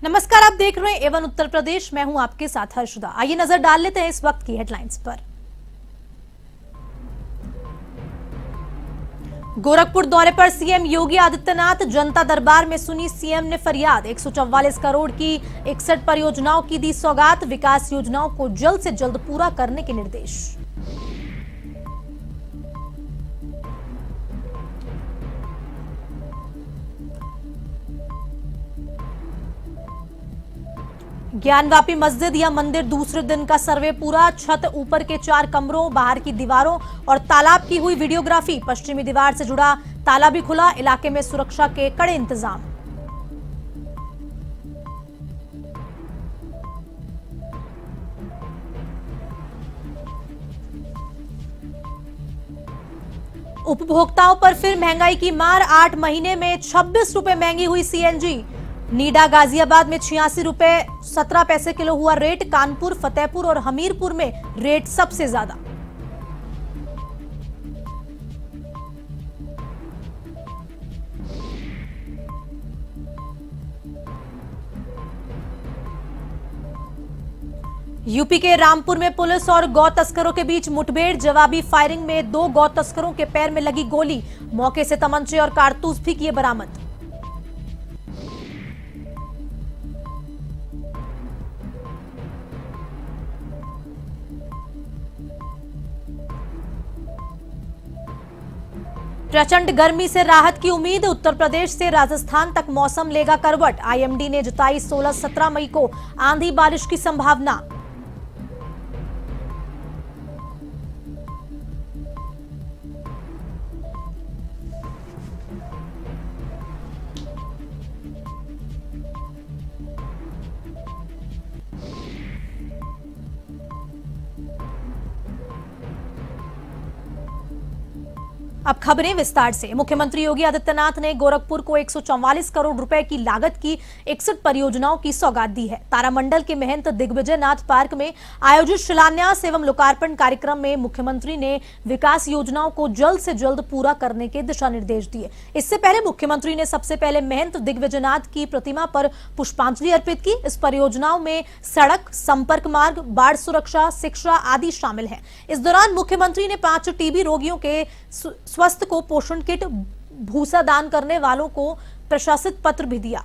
नमस्कार, आप देख रहे हैं एवन उत्तर प्रदेश। मैं हूं आपके साथ हर्षदा। आइए नजर डाल लेते हैं इस वक्त की हेडलाइंस पर। गोरखपुर दौरे पर सीएम योगी आदित्यनाथ। जनता दरबार में सुनी सीएम ने फरियाद। 144 करोड़ की 61 परियोजनाओं की दी सौगात। विकास योजनाओं को जल्द से जल्द पूरा करने के निर्देश। ज्ञानवापी मस्जिद या मंदिर दूसरे दिन का सर्वे पूरा। छत ऊपर के 4 कमरों, बाहर की दीवारों और तालाब की हुई वीडियोग्राफी। पश्चिमी दीवार से जुड़ा ताला भी खुला। इलाके में सुरक्षा के कड़े इंतजाम। उपभोक्ताओं पर फिर महंगाई की मार। 8 महीने में 26 रुपए महंगी हुई सीएनजी। नीडा गाजियाबाद में 86 रुपए 17 पैसे किलो हुआ रेट। कानपुर, फतेहपुर और हमीरपुर में रेट सबसे ज्यादा। यूपी के रामपुर में पुलिस और गौ तस्करों के बीच मुठभेड़। जवाबी फायरिंग में 2 गौ तस्करों के पैर में लगी गोली। मौके से तमंचे और कारतूस भी किए बरामद। प्रचंड गर्मी से राहत की उम्मीद। उत्तर प्रदेश से राजस्थान तक मौसम लेगा करवट। आईएमडी ने जताई 16-17 मई को आंधी बारिश की संभावना। अब खबरें विस्तार से। मुख्यमंत्री योगी आदित्यनाथ ने गोरखपुर को 144 करोड़ रुपए की लागत की 61 परियोजनाओं की सौगात दी है। तारामंडल के महंत दिग्विजय नाथ पार्क में आयोजित शिलान्यास एवं लोकार्पण कार्यक्रम में मुख्यमंत्री ने विकास योजनाओं को जल्द से जल्द पूरा करने के दिशा निर्देश दिए। इससे पहले मुख्यमंत्री ने सबसे पहले महंत दिग्विजय नाथ की प्रतिमा पर पुष्पांजलि अर्पित की। इस परियोजनाओं में सड़क, संपर्क मार्ग, बाढ़ सुरक्षा, शिक्षा आदि शामिल है। इस दौरान मुख्यमंत्री ने 5 टीबी रोगियों के स्वस्थ को पोषण किट, भूसा दान करने वालों को प्रशासित पत्र भी दिया।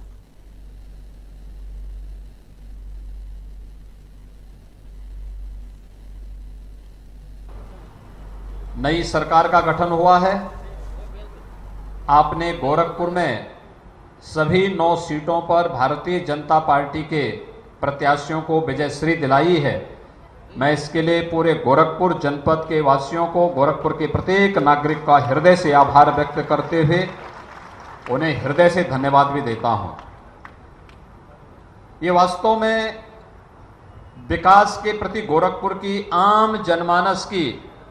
नई सरकार का गठन हुआ है। आपने गोरखपुर में सभी 9 सीटों पर भारतीय जनता पार्टी के प्रत्याशियों को विजयश्री दिलाई है। मैं इसके लिए पूरे गोरखपुर जनपद के वासियों को, गोरखपुर के प्रत्येक नागरिक का हृदय से आभार व्यक्त करते हुए उन्हें हृदय से धन्यवाद भी देता हूं। ये वास्तव में विकास के प्रति गोरखपुर की आम जनमानस की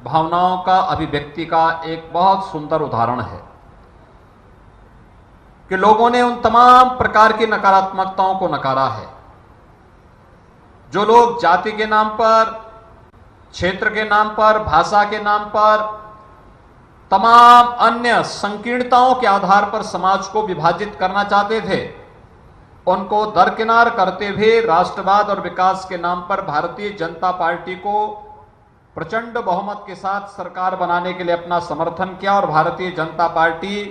भावनाओं का अभिव्यक्ति का एक बहुत सुंदर उदाहरण है कि लोगों ने उन तमाम प्रकार की नकारात्मकताओं को नकारा है जो लोग जाति के नाम पर, क्षेत्र के नाम पर, भाषा के नाम पर, तमाम अन्य संकीर्णताओं के आधार पर समाज को विभाजित करना चाहते थे, उनको दरकिनार करते हुए राष्ट्रवाद और विकास के नाम पर भारतीय जनता पार्टी को प्रचंड बहुमत के साथ सरकार बनाने के लिए अपना समर्थन किया। और भारतीय जनता पार्टी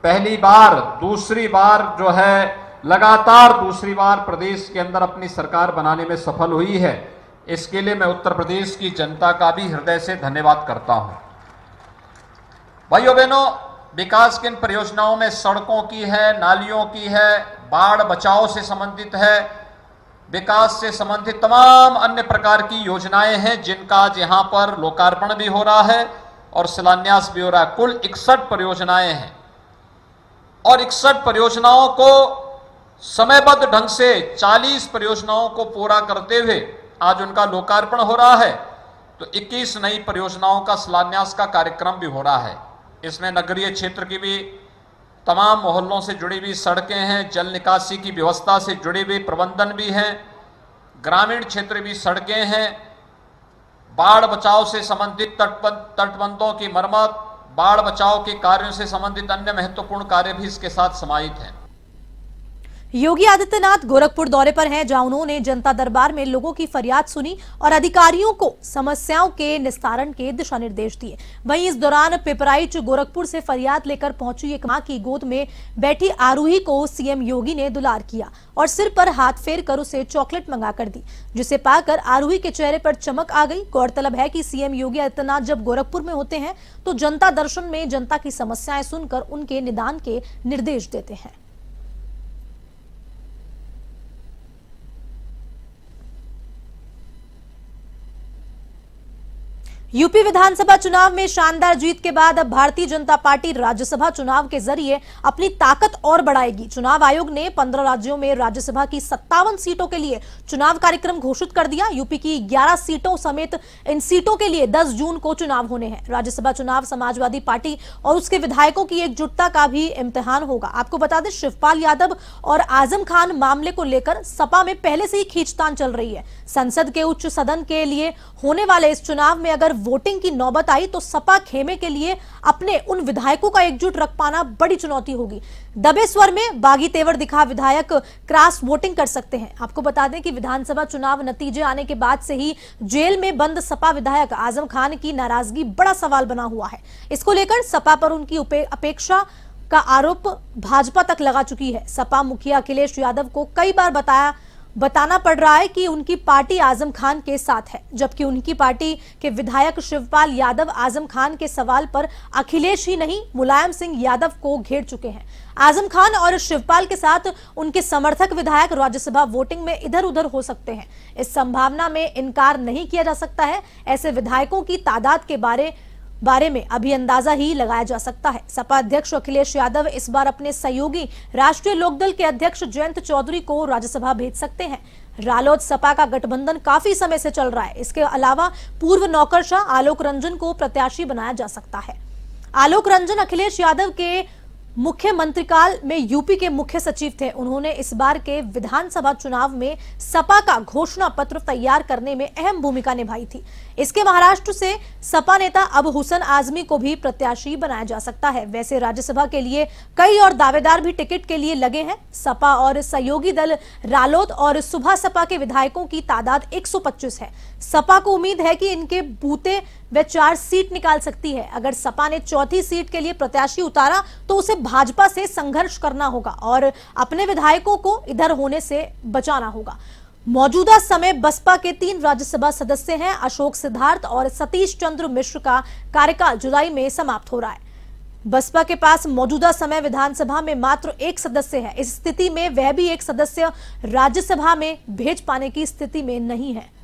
पहली बार, दूसरी बार जो है, लगातार दूसरी बार प्रदेश के अंदर अपनी सरकार बनाने में सफल हुई है। इसके लिए मैं उत्तर प्रदेश की जनता का भी हृदय से धन्यवाद करता हूं। भाइयों बहनों, विकास की इन परियोजनाओं में सड़कों की है, नालियों की है, बाढ़ बचाव से संबंधित है, विकास से संबंधित तमाम अन्य प्रकार की योजनाएं हैं जिनका आज यहां पर लोकार्पण भी हो रहा है और शिलान्यास भी हो रहा है। कुल 61 परियोजनाएं हैं और 61 परियोजनाओं को समयबद्ध ढंग से 40 परियोजनाओं को पूरा करते हुए आज उनका लोकार्पण हो रहा है। तो 21 नई परियोजनाओं का शिलान्यास का कार्यक्रम भी हो रहा है। इसमें नगरीय क्षेत्र की भी तमाम मोहल्लों से जुड़ी हुई सड़कें हैं, जल निकासी की व्यवस्था से जुड़े हुए प्रबंधन भी हैं, ग्रामीण क्षेत्र भी सड़कें हैं, बाढ़ बचाव से संबंधित तटबंधों की मरम्मत, बाढ़ बचाव के कार्यों से संबंधित अन्य महत्वपूर्ण कार्य भी इसके साथ समाहित हैं। योगी आदित्यनाथ गोरखपुर दौरे पर हैं, जहां उन्होंने जनता दरबार में लोगों की फरियाद सुनी और अधिकारियों को समस्याओं के निस्तारण के दिशा निर्देश दिए। वहीं इस दौरान पिपराइच गोरखपुर से फरियाद लेकर पहुंची एक मां की गोद में बैठी आरूही को सीएम योगी ने दुलार किया और सिर पर हाथ फेर कर उसे चॉकलेट मंगाकर दी, जिसे पाकर आरूही के चेहरे पर चमक आ गई। गौरतलब है कि सीएम योगी आदित्यनाथ जब गोरखपुर में होते हैं तो जनता दर्शन में जनता की समस्याएं सुनकर उनके निदान के निर्देश देते हैं। यूपी विधानसभा चुनाव में शानदार जीत के बाद अब भारतीय जनता पार्टी राज्यसभा चुनाव के जरिए अपनी ताकत और बढ़ाएगी। चुनाव आयोग ने 15 राज्यों में राज्यसभा की 57 सीटों के लिए चुनाव कार्यक्रम घोषित कर दिया। यूपी की 11 सीटों समेत इन सीटों के लिए 10 जून को चुनाव होने हैं। राज्यसभा चुनाव समाजवादी पार्टी और उसके विधायकों की एकजुटता का भी इम्तिहान होगा। आपको बता दें, शिवपाल यादव और आजम खान मामले को लेकर सपा में पहले से ही खींचतान चल रही है। संसद के उच्च सदन के लिए होने वाले इस चुनाव में अगर वोटिंग की नौबत आई तो सपा खेमे के लिए अपने उन विधायकों का एकजुट रख पाना बड़ी चुनौती होगी। दबे स्वर में बागी तेवर दिखा विधायक क्रॉस वोटिंग कर सकते हैं। आपको बता दें कि विधानसभा चुनाव नतीजे आने के बाद से ही जेल में बंद सपा विधायक आजम खान की नाराजगी बड़ा सवाल बना हुआ है। इसको लेकर सपा पर उनकी अपेक्षा का आरोप भाजपा तक लगा चुकी है। सपा मुखिया अखिलेश यादव को कई बार बताना पड़ रहा है कि उनकी पार्टी आजम खान के साथ है, जबकि उनकी पार्टी के विधायक शिवपाल यादव आजम खान के सवाल पर अखिलेश ही नहीं मुलायम सिंह यादव को घेर चुके हैं। आजम खान और शिवपाल के साथ उनके समर्थक विधायक राज्यसभा वोटिंग में इधर उधर हो सकते हैं। इस संभावना में इनकार नहीं किया जा सकता है। ऐसे विधायकों की तादाद के बारे में अभी अंदाजा ही लगाया जा सकता है। सपा अध्यक्ष अखिलेश यादव इस बार अपने सहयोगी राष्ट्रीय लोकदल के अध्यक्ष जयंत चौधरी को राज्यसभा भेज सकते हैं। रालोद सपा का गठबंधन काफी समय से चल रहा है। इसके अलावा पूर्व नौकरशाह आलोक रंजन को प्रत्याशी बनाया जा सकता है। आलोक रंजन अखिलेश यादव के मुख्य मंत्रिकाल में यूपी के मुख्य सचिव थे। उन्होंने इस बार के विधानसभा चुनाव में सपा का घोषणा पत्र तैयार करने में अहम भूमिका निभाई थी। इसके महाराष्ट्र से सपा नेता अबू हुसैन आजमी को भी प्रत्याशी बनाया जा सकता है। वैसे राज्यसभा के लिए कई और दावेदार भी टिकट के लिए लगे हैं। सपा और सहयोगी दल रालोद और सुबह सपा के विधायकों की तादाद 125 है। सपा को उम्मीद है कि इनके बूते वे 4 सीट निकाल सकती है। अगर सपा ने चौथी सीट के लिए प्रत्याशी उतारा तो उसे भाजपा से संघर्ष करना होगा और अपने विधायकों को इधर होने से बचाना होगा। मौजूदा समय बसपा के 3 राज्यसभा सदस्य हैं। अशोक सिद्धार्थ और सतीश चंद्र मिश्र का कार्यकाल जुलाई में समाप्त हो रहा है। बसपा के पास मौजूदा समय विधानसभा में मात्र 1 सदस्य है। इस स्थिति में वह भी 1 सदस्य राज्यसभा में भेज पाने की स्थिति में नहीं है।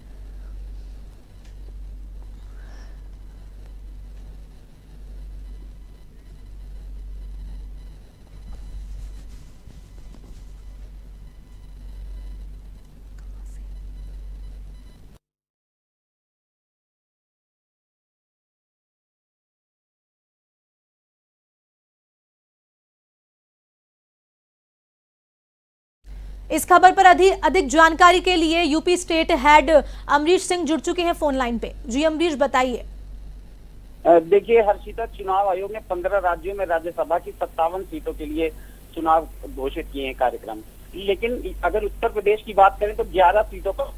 इस खबर पर अधिक जानकारी के लिए UP state head Amrish Singh जुड़ चुके हैं फोन लाइन पे। जी अमरीश, बताइए। देखिए हर्षिता, चुनाव आयोग ने 15 राज्यों में राज्यसभा की 57 सीटों के लिए चुनाव घोषित किए हैं कार्यक्रम। लेकिन अगर उत्तर प्रदेश की बात करें तो 11 सीटों पर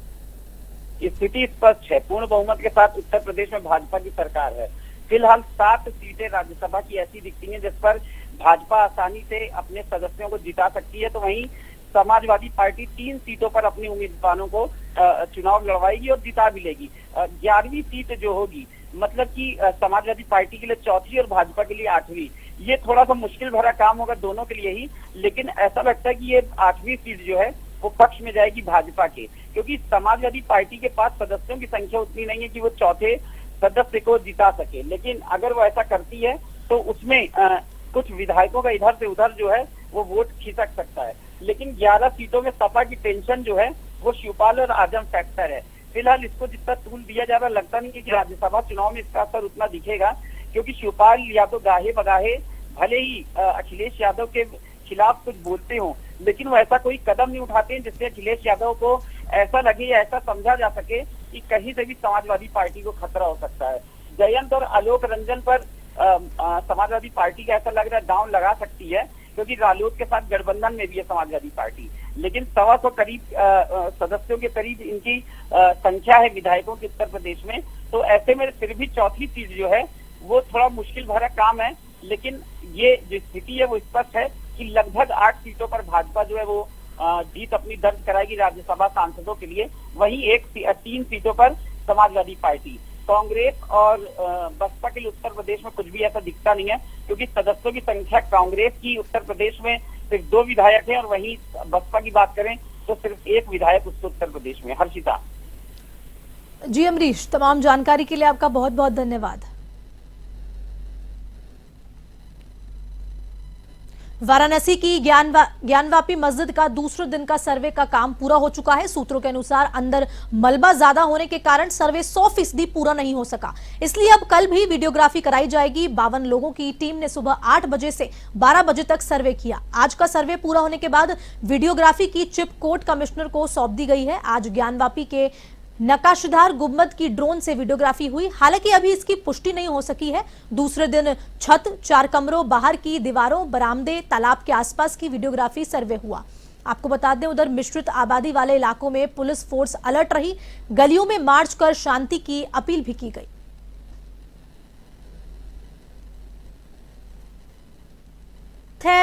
स्थिति स्पष्ट है। पूर्ण बहुमत के साथ उत्तर प्रदेश में भाजपा की सरकार है। फिलहाल 7 सीटें राज्यसभा की ऐसी दिखती हैं जिस पर भाजपा आसानी से अपने सदस्यों को जिता सकती है, तो वहीं समाजवादी पार्टी 3 सीटों पर अपने उम्मीदवारों को चुनाव लड़वाएगी और जिता भी लेगी। 11वीं सीट जो होगी, मतलब कि समाजवादी पार्टी के लिए 4थी और भाजपा के लिए 8वीं, ये थोड़ा सा मुश्किल भरा काम होगा दोनों के लिए ही। लेकिन ऐसा लगता है कि ये 8वीं सीट जो है वो पक्ष में जाएगी भाजपा के, क्योंकि समाजवादी पार्टी के पास सदस्यों की संख्या उतनी नहीं है कि वो 4थे सदस्य को जिता सके। लेकिन अगर वो ऐसा करती है तो उसमें कुछ विधायकों का इधर से उधर जो है वो वोट खिसक सकता है। लेकिन 11 सीटों में सपा की टेंशन जो है वो शिवपाल और आजम फैक्टर है। फिलहाल इसको जितना तूल दिया जा रहा, लगता नहीं है कि राज्यसभा चुनाव में इसका असर उतना दिखेगा, क्योंकि शिवपाल या तो गाहे बगाहे भले ही अखिलेश यादव के खिलाफ कुछ बोलते हो, लेकिन वो ऐसा कोई कदम नहीं उठाते हैं जिससे अखिलेश यादव को ऐसा लगे या ऐसा समझा जा सके कि कहीं से भी समाजवादी पार्टी को खतरा हो सकता है। जयंत और आलोक रंजन पर समाजवादी पार्टी का ऐसा लग रहा है डाउन लगा सकती है, क्योंकि रालोद के साथ गठबंधन में भी है समाजवादी पार्टी, लेकिन 125 करीब सदस्यों के करीब इनकी संख्या है विधायकों की उत्तर प्रदेश में। तो ऐसे में फिर भी चौथी सीट जो है वो थोड़ा मुश्किल भरा काम है, लेकिन ये जो स्थिति है वो स्पष्ट है कि लगभग 8 सीटों पर भाजपा जो है वो जीत अपनी दर्ज कराएगी राज्यसभा सांसदों के लिए। वहीं 3 सीटों पर समाजवादी पार्टी, कांग्रेस और बसपा के लिए उत्तर प्रदेश में कुछ भी ऐसा दिखता नहीं है, क्योंकि सदस्यों की संख्या कांग्रेस की उत्तर प्रदेश में सिर्फ 2 विधायक हैं और वहीं बसपा की बात करें तो सिर्फ 1 विधायक उसके उत्तर प्रदेश में। हर्षिता। जी अमरीश, तमाम जानकारी के लिए आपका बहुत बहुत धन्यवाद। वाराणसी की ज्ञानवापी मस्जिद का दूसरे दिन का सर्वे का काम पूरा हो चुका है। सूत्रों के अनुसार अंदर मलबा ज्यादा होने के कारण सर्वे 100% पूरा नहीं हो सका, इसलिए अब कल भी वीडियोग्राफी कराई जाएगी। 52 लोगों की टीम ने सुबह 8 बजे से 12 बजे तक सर्वे किया। आज का सर्वे पूरा होने के बाद वीडियोग्राफी की चिप कोर्ट कमिश्नर को सौंप दी गई है। आज ज्ञानवापी के नकाशीदार गुंबद की ड्रोन से वीडियोग्राफी हुई, हालांकि अभी इसकी पुष्टि नहीं हो सकी है। दूसरे दिन छत, 4 कमरों, बाहर की दीवारों, बरामदे, तालाब के आसपास की वीडियोग्राफी सर्वे हुआ। आपको बता दें, उधर मिश्रित आबादी वाले इलाकों में पुलिस फोर्स अलर्ट रही। गलियों में मार्च कर शांति की अपील भी की गई।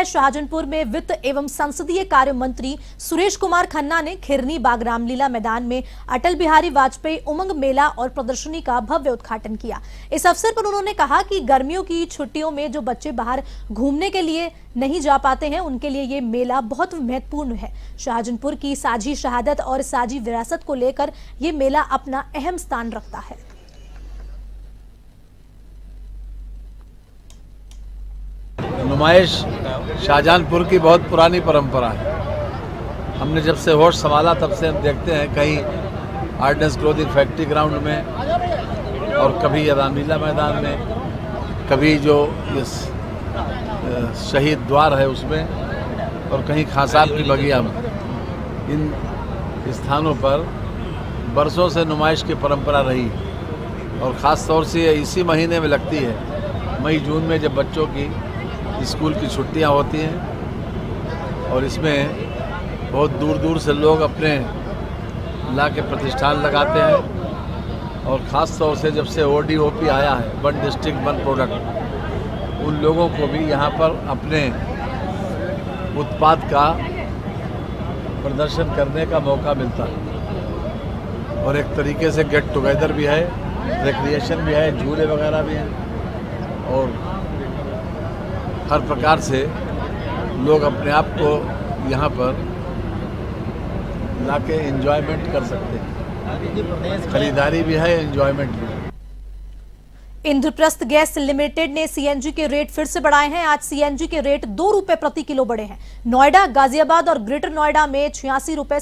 शाहजहांपुर में वित्त एवं संसदीय कार्य मंत्री सुरेश कुमार खन्ना ने खिरनी बाग रामलीला मैदान में अटल बिहारी वाजपेयी उमंग मेला और प्रदर्शनी का भव्य उद्घाटन किया। इस अवसर पर उन्होंने कहा कि गर्मियों की छुट्टियों में जो बच्चे बाहर घूमने के लिए नहीं जा पाते हैं, उनके लिए ये मेला बहुत महत्वपूर्ण है। शाहजहांपुर की साझी शहादत और साझी विरासत को लेकर ये मेला अपना अहम स्थान रखता है। नुमाइश शाहजहांपुर की बहुत पुरानी परंपरा है। हमने जब से होश संभाला तब से हम देखते हैं कहीं आर्डिनेंस क्लोथिंग फैक्ट्री ग्राउंड में और कभी रामलीला मैदान में, कभी जो इस शहीद द्वार है उसमें और कहीं खासाब की बगिया में। इन स्थानों पर बरसों से नुमाइश की परंपरा रही और ख़ास तौर से इसी महीने में लगती है, मई जून में, जब बच्चों की स्कूल की छुट्टियां होती हैं। और इसमें बहुत दूर दूर से लोग अपने ला के प्रतिष्ठान लगाते हैं और ख़ास तौर से जब से ODOP आया है, 1 डिस्ट्रिक्ट 1 प्रोडक्ट, उन लोगों को भी यहाँ पर अपने उत्पाद का प्रदर्शन करने का मौका मिलता है। और एक तरीके से गेट टुगेदर भी है, रिक्रिएशन भी है, झूले वगैरह भी हैं और हर प्रकार से लोग अपने आप को यहाँ पर लाके एंजॉयमेंट कर सकते हैं। खरीदारी भी है, एंजॉयमेंट भी है। इंद्रप्रस्थ गैस लिमिटेड ने CNG के रेट फिर से बढ़ाए हैं। आज CNG के रेट 2 रुपए प्रति किलो बढ़े हैं। नोएडा, गाजियाबाद और ग्रेटर नोएडा में 86 रुपए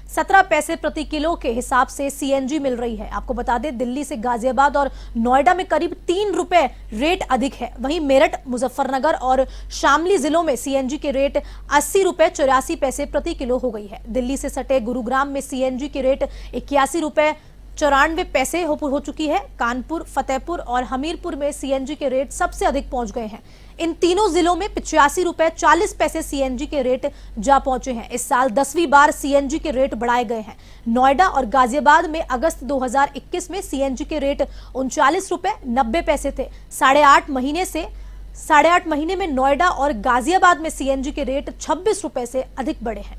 17 पैसे प्रति किलो के हिसाब से CNG मिल रही है। आपको बता दें, दिल्ली से गाजियाबाद और नोएडा में करीब 3 रुपए रेट अधिक है। वहीं मेरठ, मुजफ्फरनगर और शामली जिलों में CNG के रेट 80 रुपए 84 पैसे प्रति किलो हो गई है। दिल्ली से सटे गुरुग्राम में CNG के रेट 81 रुपए 94 पैसे हो चुकी है। कानपुर, फतेहपुर और हमीरपुर में CNG के रेट सबसे अधिक पहुंच गए हैं। इन तीनों जिलों में 85 रुपए 40 पैसे CNG के रेट जा पहुंचे हैं। इस साल 10वीं बार CNG के रेट बढ़ाए गए हैं। नोएडा और गाजियाबाद में अगस्त 2021 में CNG के रेट 39 रुपए 90 पैसे थे। 8.5 महीने में नोएडा और गाजियाबाद में CNG के रेट 26 रुपए से अधिक बढ़े हैं।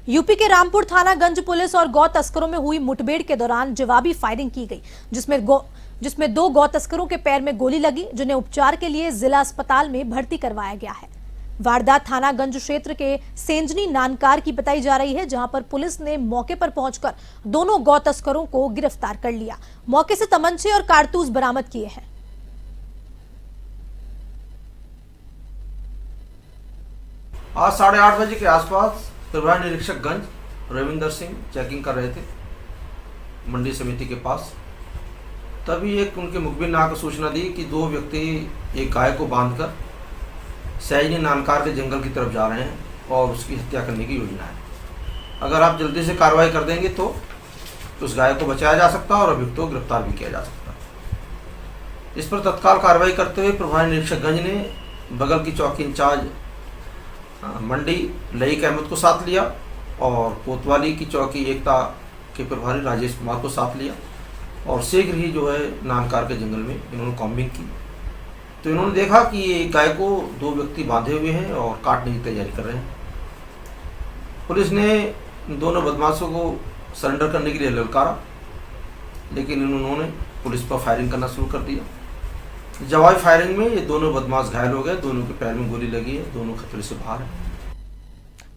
यूपी के रामपुर थानागंज पुलिस और गौ तस्करों में हुई मुठभेड़ के दौरान जवाबी फायरिंग की गई, जिसमें 2 गौ तस्करों के पैर में गोली लगी, जिन्हें उपचार के लिए जिला अस्पताल में भर्ती करवाया गया है। वारदात थानागंज क्षेत्र के सेंजनी नानकार की बताई जा रही है, जहां पर पुलिस ने मौके पर पहुंचकर दोनों गौ तस्करों को गिरफ्तार कर लिया। मौके से तमंचे और कारतूस बरामद किए हैं। आज 8:30 बजे के आसपास प्रभारी निरीक्षक गंज रविंदर सिंह चेकिंग कर रहे थे मंडी समिति के पास। तभी एक उनके मुखबिर ने आकर सूचना दी कि 2 व्यक्ति एक गाय को बांधकर सैजनी नानकार के जंगल की तरफ जा रहे हैं और उसकी हत्या करने की योजना है। अगर आप जल्दी से कार्रवाई कर देंगे तो तो उस गाय को बचाया जा सकता है और अभियुक्त को गिरफ्तार भी किया जा सकता है। इस पर तत्काल कार्रवाई करते हुए प्रभारी निरीक्षक गंज ने बगल की चौकी इंचार्ज मंडी लईक अहमद को साथ लिया और कोतवाली की चौकी एकता के प्रभारी राजेश कुमार को साथ लिया और शीघ्र ही जो है नानकार के जंगल में इन्होंने कॉम्बिंग की। तो इन्होंने देखा कि ये गाय को 2 व्यक्ति बांधे हुए हैं और काटने की तैयारी कर रहे हैं। पुलिस ने इन दोनों बदमाशों को सरेंडर करने के लिए ललकारा, लेकिन इन्होंने पुलिस पर फायरिंग करना शुरू कर दिया। जवाबी फायरिंग में ये दोनों बदमाश घायल हो गए, दोनों के पैर में गोली लगी है, दोनों खतरे से बाहर है।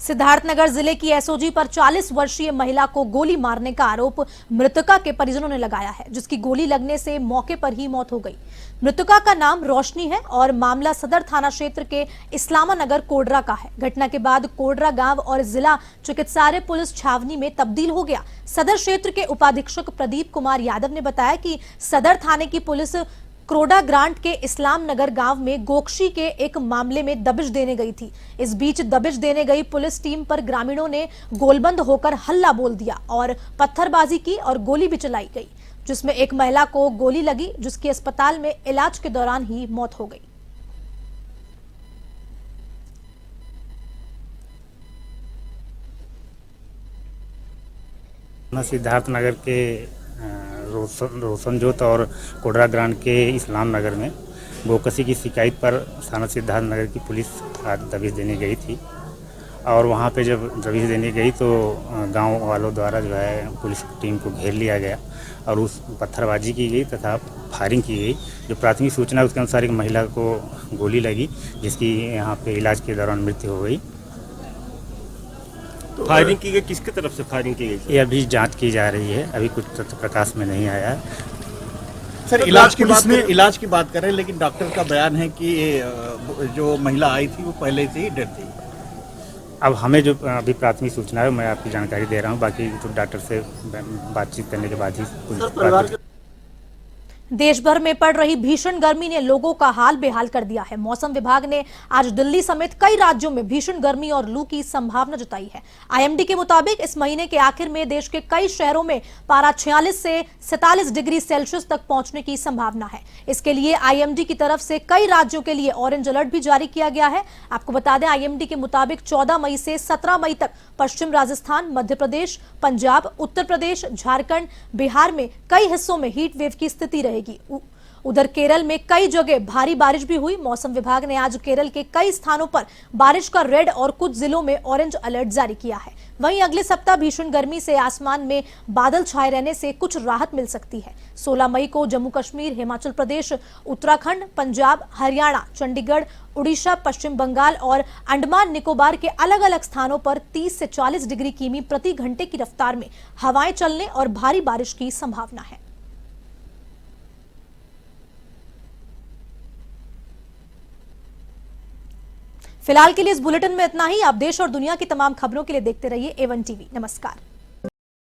सिद्धार्थनगर जिले की एसओजी पर 40 वर्षीय महिला को गोली मारने का आरोप मृतका के परिजनों ने लगाया है, जिसकी गोली लगने से मौके पर ही मौत हो गई। मृतका का नाम रोशनी है और मामला सदर थाना क्षेत्र के इस्लामानगर कोडरा का है। घटना के बाद कोडरा गांव और जिला चिकित्सालय पुलिस छावनी में तब्दील हो गया। सदर क्षेत्र के उपाधीक्षक प्रदीप कुमार यादव ने बताया कि सदर थाने की पुलिस क्रोडा ग्रांट के इस्लाम नगर गांव में गोकशी के एक मामले में दबिश देने गई थी। इस बीच दबिश देने गई पुलिस टीम पर ग्रामीणों ने गोलबंद होकर हल्ला बोल दिया और पत्थरबाजी की और गोली भी चलाई गई, जिसमें एक महिला को गोली लगी, जिसकी अस्पताल में इलाज के दौरान ही मौत हो गई। सिद्धार्थनगर के रोशनजोत और कोडरा ग्रांट के इस्लाम नगर में गोकशी की शिकायत पर थाना सिद्धार्थनगर की पुलिस आज दबिश देने गई थी और वहाँ पे जब दबिश देने गई तो गांव वालों द्वारा जो है पुलिस टीम को घेर लिया गया और उस पत्थरबाजी की गई तथा फायरिंग की गई। जो प्राथमिक सूचना उसके अनुसार एक महिला को गोली लगी, जिसकी यहाँ पे इलाज के दौरान मृत्यु हो गई। फायरिंग की गई, किसकी तरफ से फायरिंग की गई? ये अभी जांच की जा रही है, अभी कुछ तथ्य प्रकाश में नहीं आया है। सर इलाज की बात कर रहे हैं, लेकिन डॉक्टर का बयान है कि जो महिला आई थी वो पहले से ही डेड थी। अब हमें जो अभी प्राथमिक सूचना है मैं आपकी जानकारी दे रहा हूँ, बाकी तो डॉक्टर से बातचीत करने के बाद ही। देश भर में पड़ रही भीषण गर्मी ने लोगों का हाल बेहाल कर दिया है। मौसम विभाग ने आज दिल्ली समेत कई राज्यों में भीषण गर्मी और लू की संभावना जताई है। आईएमडी के मुताबिक इस महीने के आखिर में देश के कई शहरों में पारा 46 से 47 डिग्री सेल्सियस तक पहुंचने की संभावना है। इसके लिए आईएमडी की तरफ से कई राज्यों के लिए ऑरेंज अलर्ट भी जारी किया गया है। आपको बता दें, आईएमडी के मुताबिक 14 मई से 17 मई तक पश्चिम राजस्थान, मध्य प्रदेश, पंजाब, उत्तर प्रदेश, झारखंड, बिहार में कई हिस्सों में हीट वेव की स्थिति रहेगी। उधर केरल में कई जगह भारी बारिश भी हुई। मौसम विभाग ने आज केरल के कई स्थानों पर बारिश का रेड और कुछ जिलों में ऑरेंज अलर्ट जारी किया है। वहीं अगले सप्ताह भीषण गर्मी से आसमान में बादल छाए रहने से कुछ राहत मिल सकती है। 16 मई को जम्मू कश्मीर, हिमाचल प्रदेश, उत्तराखंड, पंजाब, हरियाणा, चंडीगढ़, उड़ीसा, पश्चिम बंगाल और अंडमान निकोबार के अलग अलग स्थानों पर 30 से 40 डिग्री किमी प्रति घंटे की रफ्तार में हवाएं चलने और भारी बारिश की संभावना है। फिलहाल के लिए इस बुलेटिन में इतना ही। आप देश और दुनिया की तमाम खबरों के लिए देखते रहिए A1 टीवी। नमस्कार।